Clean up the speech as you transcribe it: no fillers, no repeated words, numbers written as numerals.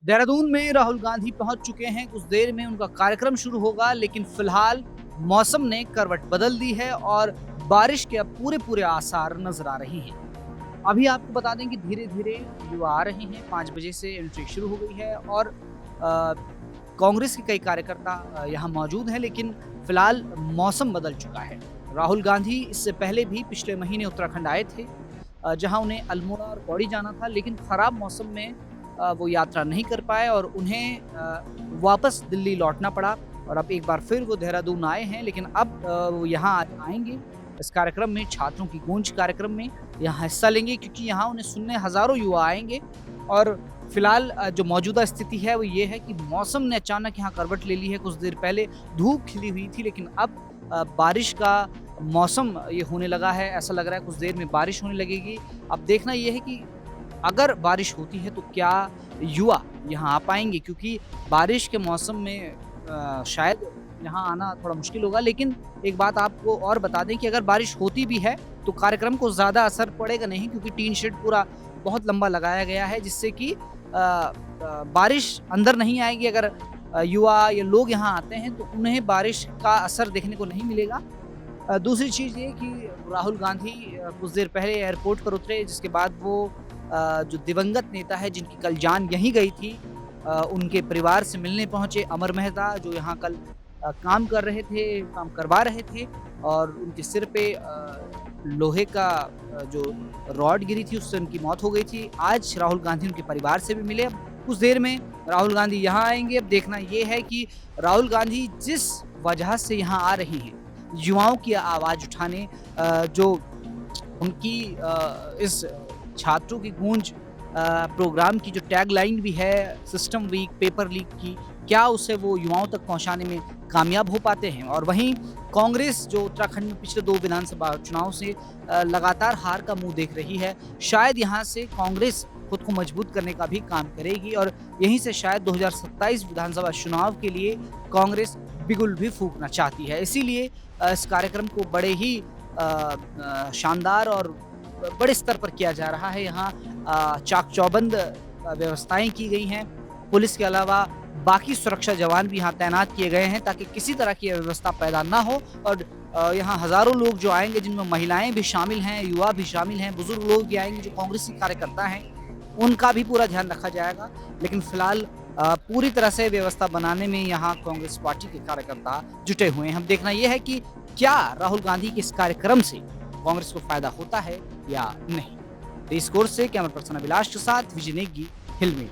देहरादून में राहुल गांधी पहुंच चुके हैं। कुछ देर में उनका कार्यक्रम शुरू होगा, लेकिन फिलहाल मौसम ने करवट बदल दी है और बारिश के अब पूरे पूरे आसार नजर आ रहे हैं। अभी आपको बता दें कि धीरे धीरे युवा आ रहे हैं। 5 बजे से एंट्री शुरू हो गई है और अ, कांग्रेस के कई कार्यकर्ता यहाँ मौजूद हैं, लेकिन फिलहाल मौसम बदल चुका है। राहुल गांधी इससे पहले भी पिछले महीने उत्तराखंड आए थे, जहां उन्हें अल्मोड़ा और पौड़ी जाना था, लेकिन खराब मौसम में वो यात्रा नहीं कर पाए और उन्हें वापस दिल्ली लौटना पड़ा। और अब एक बार फिर वो देहरादून आए हैं, लेकिन अब वो यहाँ आएंगे इस कार्यक्रम में, छात्रों की गूंज कार्यक्रम में यहाँ हिस्सा लेंगे, क्योंकि यहाँ उन्हें सुनने हजारों युवा आएंगे। और फिलहाल जो मौजूदा स्थिति है वो ये है कि मौसम ने अचानक यहाँ करवट ले ली है। कुछ देर पहले धूप खिली हुई थी, लेकिन अब बारिश का मौसम ये होने लगा है। ऐसा लग रहा है कुछ देर में बारिश होने लगेगी। अब देखना ये है कि अगर बारिश होती है तो क्या युवा यहाँ आ पाएंगे, क्योंकि बारिश के मौसम में शायद यहाँ आना थोड़ा मुश्किल होगा। लेकिन एक बात आपको और बता दें कि अगर बारिश होती भी है तो कार्यक्रम को ज़्यादा असर पड़ेगा नहीं, क्योंकि टीन शेड पूरा बहुत लंबा लगाया गया है, जिससे कि बारिश अंदर नहीं आएगी। अगर युवा या लोग यहाँ आते हैं तो उन्हें बारिश का असर देखने को नहीं मिलेगा। दूसरी चीज़ ये कि राहुल गांधी कुछ देर पहले एयरपोर्ट पर उतरे, जिसके बाद वो जो दिवंगत नेता है जिनकी कल जान यहीं गई थी, उनके परिवार से मिलने पहुंचे। अमर मेहता जो यहाँ कल काम कर रहे थे, काम करवा रहे थे, और उनके सिर पे लोहे का जो रॉड गिरी थी उससे उनकी मौत हो गई थी। आज राहुल गांधी उनके परिवार से भी मिले। अब कुछ देर में राहुल गांधी यहाँ आएंगे। अब देखना ये है कि राहुल गांधी जिस वजह से यहाँ आ रही हैं, युवाओं की आवाज़ उठाने, जो उनकी इस छात्रों की गूंज प्रोग्राम की जो टैगलाइन भी है, सिस्टम वीक पेपर लीक की, क्या उसे वो युवाओं तक पहुंचाने में कामयाब हो पाते हैं। और वहीं कांग्रेस जो उत्तराखंड में पिछले 2 विधानसभा चुनाव से लगातार हार का मुंह देख रही है, शायद यहाँ से कांग्रेस खुद को मजबूत करने का भी काम करेगी और यहीं से शायद 2027 विधानसभा चुनाव के लिए कांग्रेस बिगुल भी फूंकना चाहती है। इसीलिए इस कार्यक्रम को बड़े ही शानदार और बड़े स्तर पर किया जा रहा है। यहाँ चाक चौबंद व्यवस्थाएं की गई हैं। पुलिस के अलावा बाकी सुरक्षा जवान भी यहाँ तैनात किए गए हैं, ताकि किसी तरह की अव्यवस्था पैदा ना हो। और यहाँ हजारों लोग जो आएंगे, जिनमें महिलाएं भी शामिल हैं, युवा भी शामिल हैं, बुजुर्ग लोग भी आएंगे जो कांग्रेसी कार्यकर्ता हैं, उनका भी पूरा ध्यान रखा जाएगा। लेकिन फिलहाल पूरी तरह से व्यवस्था बनाने में यहाँ कांग्रेस पार्टी के कार्यकर्ता जुटे हुए हैं। हम देखना यह है कि क्या राहुल गांधी के इस कार्यक्रम से कांग्रेस को फायदा होता है या नहीं। रेस कोर्स से कैमरा पर्सन अभिलाष के साथ विजय नेगी, हिल में।